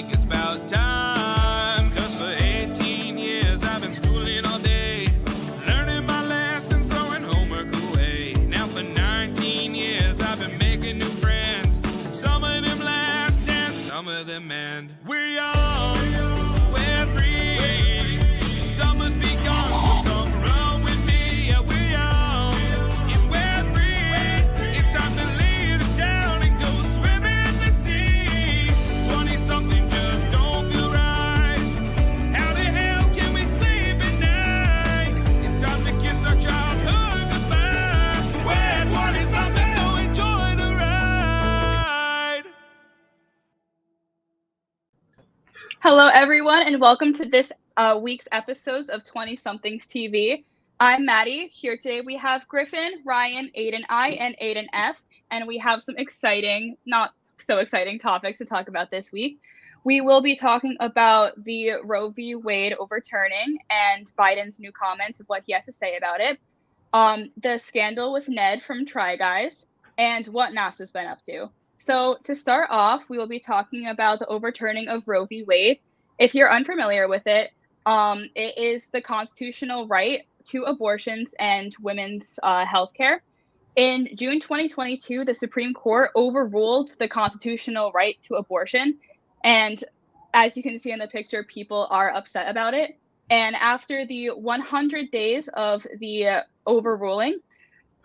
think it's about time. 'Cause for 18 years I've been schooling all day, learning my lessons, throwing homework away. Now for 19 years I've been making new friends. Some of them last and some of them end. We're young, we're free. Summer's begun, so come run with me. Yeah, we're young and we're free. It's time to lead us down and go swimming in the sea. 20-something just don't feel right. How the hell can we sleep at night? It's time to kiss our childhood goodbye. We're 20-something, so enjoy the ride. Hello, everyone, and welcome to this week's episodes of 20-Somethings TV. I'm Maddie. Here today we have Griffin, Ryan, Aiden I, and Aiden F, and we have some exciting, not so exciting topics to talk about this week. We will be talking about the Roe v. Wade overturning and Biden's new comments of what he has to say about it, the scandal with Ned from Try Guys, and what NASA's been up to. So to start off, we will be talking about the overturning of Roe v. Wade. If you're unfamiliar with it, it is the constitutional right to abortions and women's health care. In June 2022, the Supreme Court overruled the constitutional right to abortion. And as you can see in the picture, people are upset about it. And after the 100 days of the overruling,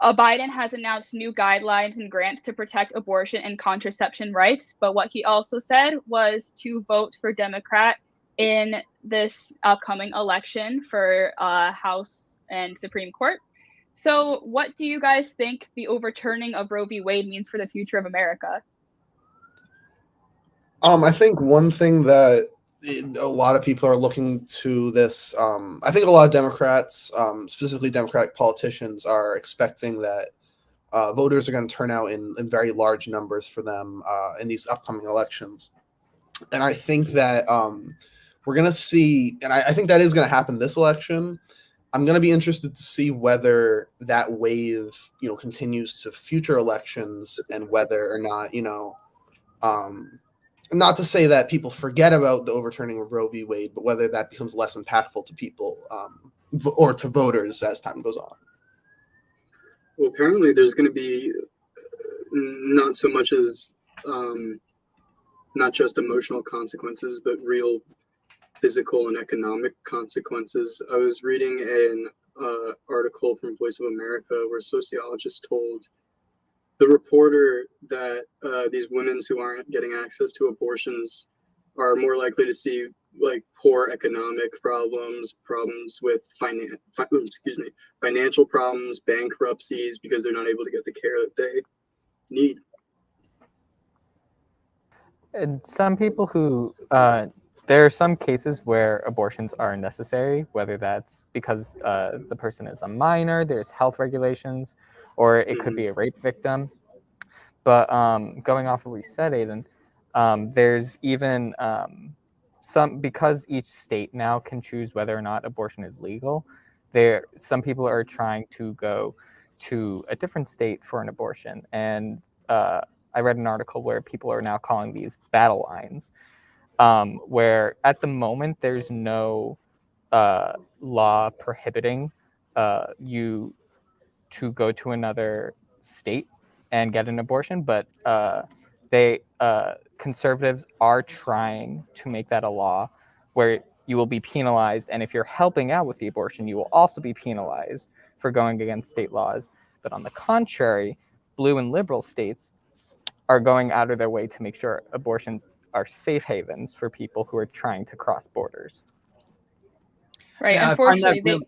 Biden has announced new guidelines and grants to protect abortion and contraception rights. But what he also said was to vote for Democrat in this upcoming election for House and Supreme Court. So what do you guys think the overturning of Roe v. Wade means for the future of America? I think one thing that a lot of people are looking to this, I think a lot of Democrats, specifically Democratic politicians, are expecting that voters are going to turn out in very large numbers for them in these upcoming elections. And I think that we're going to see, and I think that is going to happen this election. I'm going to be interested to see whether that wave, continues to future elections and whether or not, not to say that people forget about the overturning of Roe v. Wade, but whether that becomes less impactful to people or to voters as time goes on. Well, apparently there's going to be not so much as not just emotional consequences, but real physical and economic consequences. I was reading an article from Voice of America where sociologists told the reporter that these women who aren't getting access to abortions are more likely to see poor economic problems with financial problems, bankruptcies, because they're not able to get the care that they need. And some people who there are some cases where abortions are necessary, whether that's because the person is a minor, there's health regulations, or it could be a rape victim. But going off of what you said, Aiden, there's even because each state now can choose whether or not abortion is legal. Some people are trying to go to a different state for an abortion. And I read an article where people are now calling these battle lines, where at the moment there's no law prohibiting you to go to another state and get an abortion, but conservatives are trying to make that a law where you will be penalized, and if you're helping out with the abortion, you will also be penalized for going against state laws. But on the contrary, blue and liberal states are going out of their way to make sure abortions are safe havens for people who are trying to cross borders. Right. Yeah, unfortunately,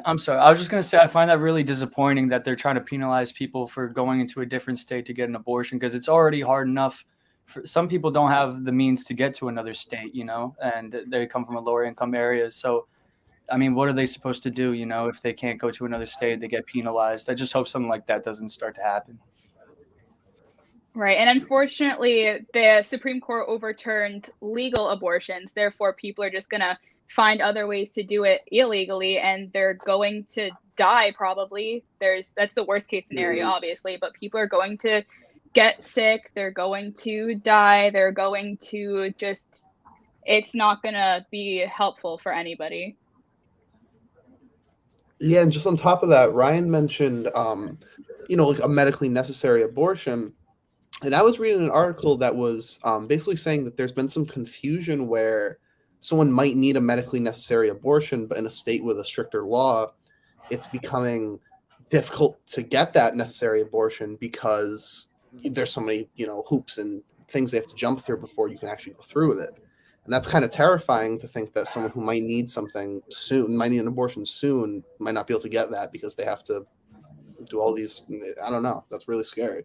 I'm sorry. I was just going to say, I find that really disappointing that they're trying to penalize people for going into a different state to get an abortion, because it's already hard enough. Some people don't have the means to get to another state, and they come from a lower income area. So, I mean, what are they supposed to do, if they can't go to another state, they get penalized? I just hope something like that doesn't start to happen. Right. And unfortunately, the Supreme Court overturned legal abortions. Therefore, people are just going to find other ways to do it illegally, and they're going to die probably. That's the worst case scenario, obviously, but people are going to get sick, they're going to die, they're going to just, it's not going to be helpful for anybody. Yeah, and just on top of that, Ryan mentioned, like a medically necessary abortion. And I was reading an article that was basically saying that there's been some confusion where someone might need a medically necessary abortion, but in a state with a stricter law, it's becoming difficult to get that necessary abortion because there's so many, hoops and things they have to jump through before you can actually go through with it. And that's kind of terrifying to think that someone who might need something soon, might need an abortion soon, might not be able to get that because they have to do all these. I don't know. That's really scary.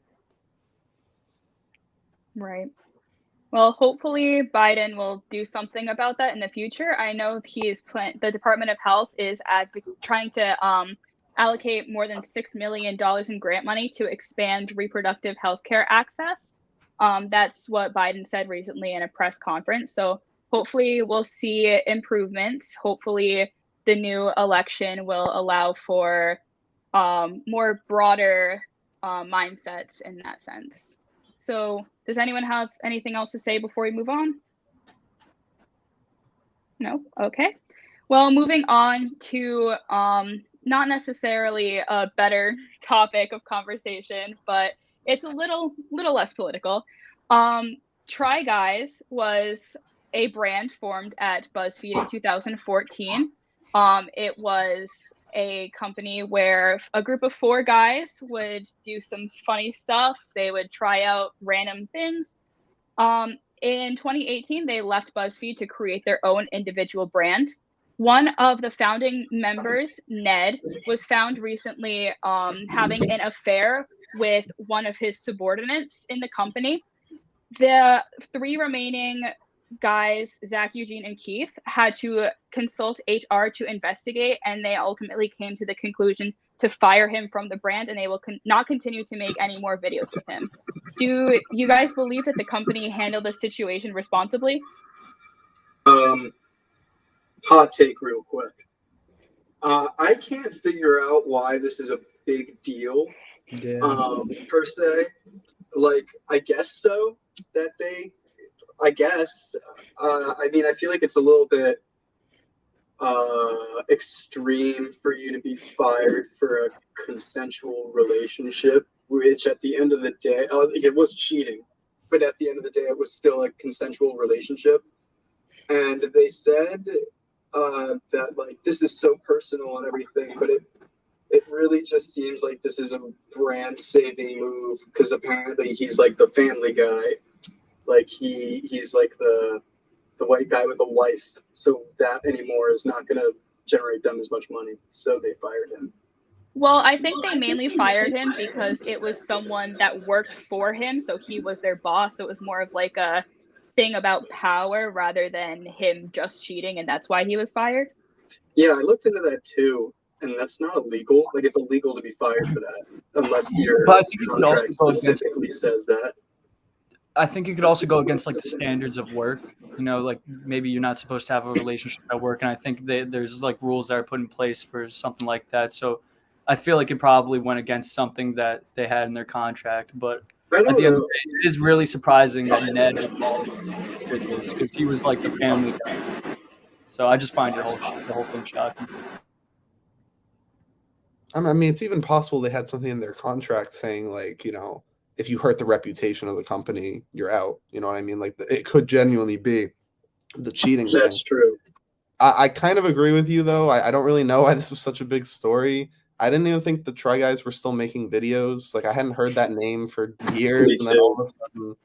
Right. Well, hopefully Biden will do something about that in the future. I know the Department of Health is trying to allocate more than $6 million in grant money to expand reproductive health care access. That's what Biden said recently in a press conference. So hopefully we'll see improvements. Hopefully the new election will allow for more broader mindsets in that sense. So does anyone have anything else to say before we move on? No? Okay. Well, moving on to not necessarily a better topic of conversation, but it's a little less political. Try Guys was a brand formed at BuzzFeed in 2014. It was a company where a group of 4 guys would do some funny stuff. They would try out random things. In 2018, they left BuzzFeed to create their own individual brand. One of the founding members, Ned, was found recently having an affair with one of his subordinates in the company. The 3 remaining guys, Zach, Eugene, and Keith, had to consult HR to investigate, and they ultimately came to the conclusion to fire him from the brand, and they will not continue to make any more videos with him. Do you guys believe that the company handled the situation responsibly? Hot take real quick. I can't figure out why this is a big deal, per se. Like, I guess so, that I guess. I mean, I feel like it's a little bit extreme for you to be fired for a consensual relationship, which at the end of the day, it was cheating, but at the end of the day, it was still a consensual relationship. And they said that, like, this is so personal and everything, but it really just seems like this is a brand-saving move, because apparently he's like the family guy. Like, he's like the white guy with a wife, so that anymore is not going to generate them as much money, so they fired him. Well, I think they mainly fired him because it was someone that worked for him, so he was their boss, so it was more of like a thing about power rather than him just cheating, and that's why he was fired. Yeah, I looked into that too, and that's not illegal. Like, it's illegal to be fired for that, unless your contract specifically says that. I think you could also go against, like, the standards of work. Like, maybe you're not supposed to have a relationship at work, and I think there's like rules that are put in place for something like that. So I feel like it probably went against something that they had in their contract. But at the end of the day, it is really surprising that Ned did this, because he was like the family guy. So I just find the whole thing shocking. I mean, it's even possible they had something in their contract saying, like, if you hurt the reputation of the company, you're out. You know what I mean? Like, it could genuinely be the cheating thing. That's true. I kind of agree with you, though. I don't really know why this was such a big story. I didn't even think the Try Guys were still making videos. Like, I hadn't heard that name for years, and then all of a sudden,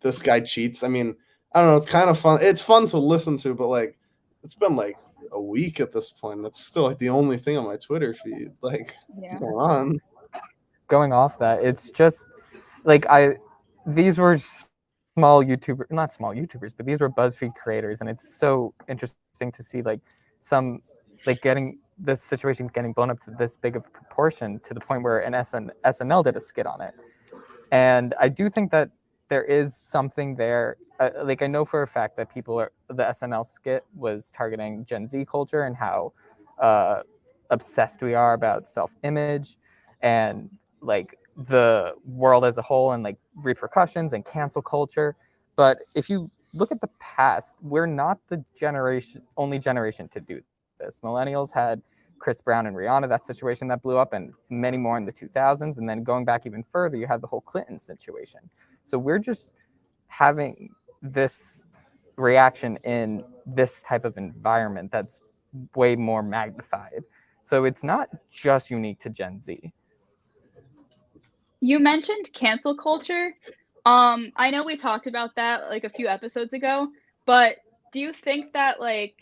this guy cheats. I mean, I don't know. It's kind of fun. It's fun to listen to, but, like, it's been like a week at this point. That's still like the only thing on my Twitter feed. Like, what's going on? Going off that, it's just like these were not small YouTubers, but these were BuzzFeed creators, and it's so interesting to see like some getting this situation getting blown up to this big of a proportion, to the point where an SNL did a skit on it. And I do think that there is something there. Like, I know for a fact that the SNL skit was targeting Gen Z culture and how obsessed we are about self-image, and like the world as a whole and like repercussions and cancel culture. But if you look at the past, we're not the only generation to do this. Millennials had Chris Brown and Rihanna, that situation that blew up, and many more in the 2000s. And then going back even further, you have the whole Clinton situation. So we're just having this reaction in this type of environment that's way more magnified. So it's not just unique to Gen Z. You mentioned cancel culture. I know we talked about that like a few episodes ago, but do you think that like,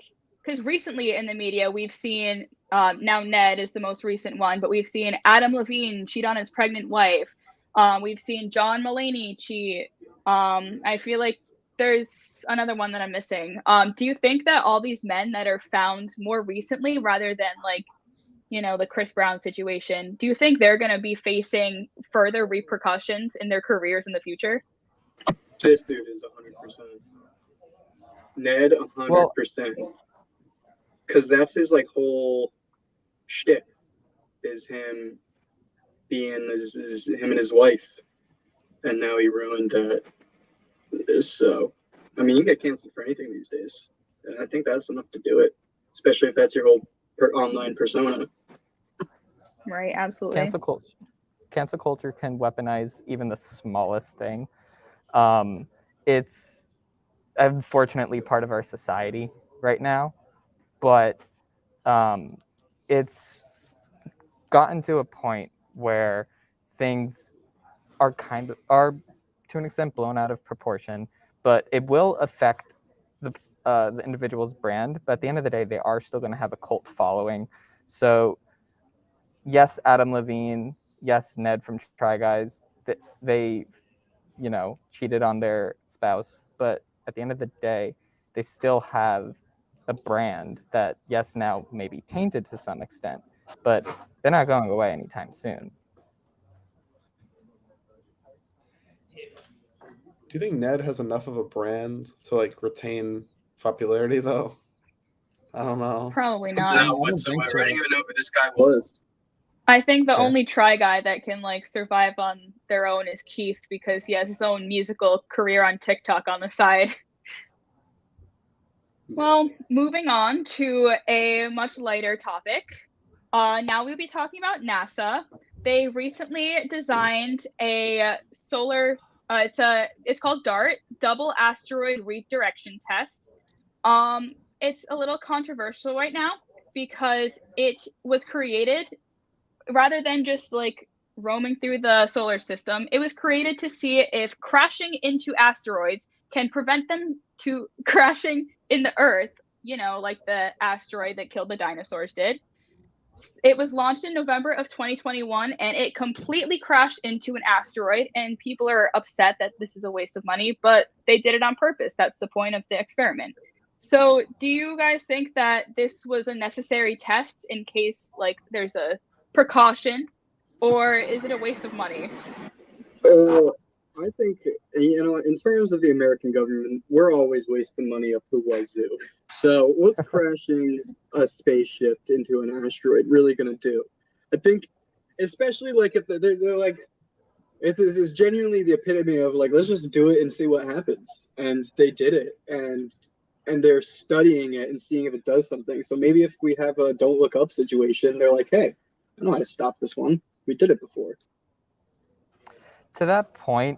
because recently in the media we've seen now Ned is the most recent one, but we've seen Adam Levine cheat on his pregnant wife. We've seen John Mulaney cheat. I feel like there's another one that I'm missing. Do you think that all these men that are found more recently, rather than like, you know, the Chris Brown situation, do you think they're going to be facing further repercussions in their careers in the future? This dude is 100%. Ned, 100%. Because that's his like whole shtick, is him being him and his wife, and now he ruined that. So, I mean, you get canceled for anything these days, and I think that's enough to do it, especially if that's your whole online persona. Right, absolutely. Cancel culture can weaponize even the smallest thing. It's unfortunately part of our society right now, but it's gotten to a point where things are to an extent blown out of proportion, but it will affect the individual's brand. But at the end of the day, they are still going to have a cult following. So yes, Adam Levine, yes, Ned from Try Guys, they, you know, cheated on their spouse, but at the end of the day, they still have a brand that, yes, now may be tainted to some extent, but they're not going away anytime soon. Do you think Ned has enough of a brand to like retain popularity though? I don't know. Probably not. No, whatsoever. I didn't even know who this guy was. I think the Fair. only Try Guy that can like survive on their own is Keith, because he has his own musical career on TikTok on the side. Well, moving on to a much lighter topic. Now we'll be talking about NASA. They recently designed a solar. It's called DART, Double Asteroid Redirection Test. It's a little controversial right now because it was created rather than just like roaming through the solar system. It was created to see if crashing into asteroids can prevent them to crashing in the Earth, you know, like the asteroid that killed the dinosaurs did. It was launched in November of 2021, and it completely crashed into an asteroid, and people are upset that this is a waste of money, but they did it on purpose. That's the point of the experiment. So do you guys think that this was a necessary test in case like there's a precaution, or is it a waste of money? I think, you know, in terms of the American government, we're always wasting money up the wazoo. So what's crashing a spaceship into an asteroid really going to do? I think, especially like if they're like, it's genuinely the epitome of like, let's just do it and see what happens. And they did it, and they're studying it and seeing if it does something. So maybe if we have a don't look up situation, they're like, hey, I know how to stop this one. We did it before. To that point,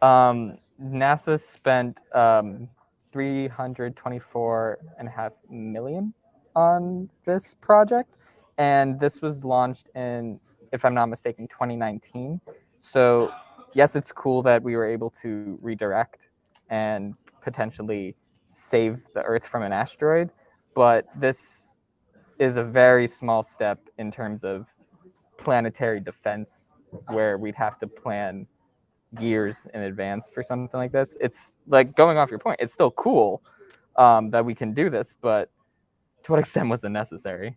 NASA spent $324.5 million on this project, and this was launched in, if I'm not mistaken, 2019. So yes, it's cool that we were able to redirect and potentially save the Earth from an asteroid, but this is a very small step in terms of planetary defense, where we'd have to plan years in advance for something like this. It's like, going off your point, it's still cool that we can do this, but to what extent was it necessary?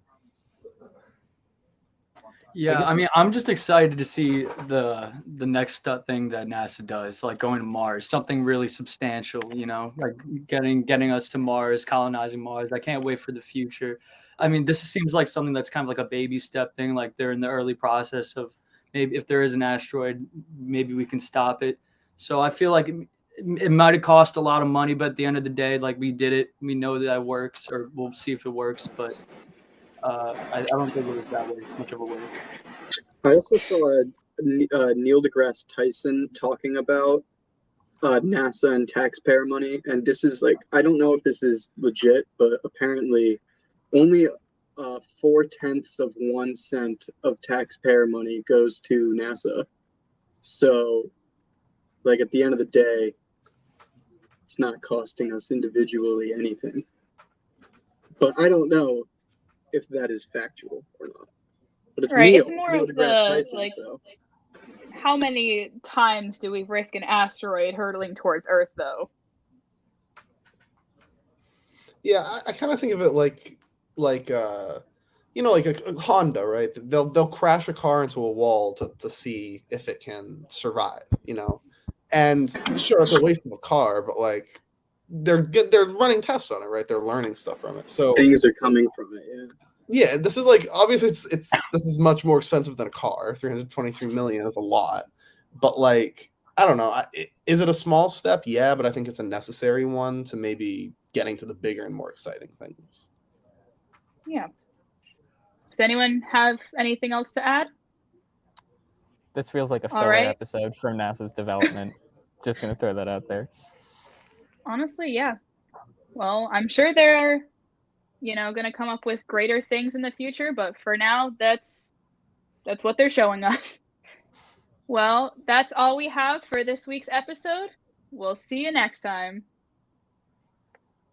Yeah, I mean, I'm just excited to see the next thing that NASA does, like going to Mars, something really substantial, you know, like getting us to Mars, colonizing Mars. I can't wait for the future. I mean, this seems like something that's kind of like a baby step thing, like they're in the early process of maybe if there is an asteroid, maybe we can stop it. So I feel like it might have cost a lot of money, but at the end of the day, like, we did it. We know that it works, or we'll see if it works. But I don't think it was that much of a waste. I also saw Neil deGrasse Tyson talking about NASA and taxpayer money, and this is like, I don't know if this is legit, but apparently only 0.4 cents of taxpayer money goes to NASA. So, like, at the end of the day, it's not costing us individually anything. But I don't know if that is factual or not. But it's Right, Neil. it's more Neil of deGrasse the, Tyson, like, so. how many times do we risk an asteroid hurtling towards Earth, though? Yeah, I kind of think of it like you know, like a Honda, right? They'll crash a car into a wall to see if it can survive, you know. And sure, it's a waste of a car, but like they're running tests on it, right? They're learning stuff from it. So Things are coming from it, yeah. yeah, this is like, obviously this is much more expensive than a car. 323 million is a lot, but like, I don't know. Is it a small step? Yeah, but I think it's a necessary one to maybe getting to the bigger and more exciting things. Yeah. Does anyone have anything else to add? This feels like a All filler right. episode for NASA's development. Just gonna throw that out there. Honestly, yeah. Well, I'm sure they're, going to come up with greater things in the future, but for now, that's what they're showing us. Well, that's all we have for this week's episode. We'll see you next time.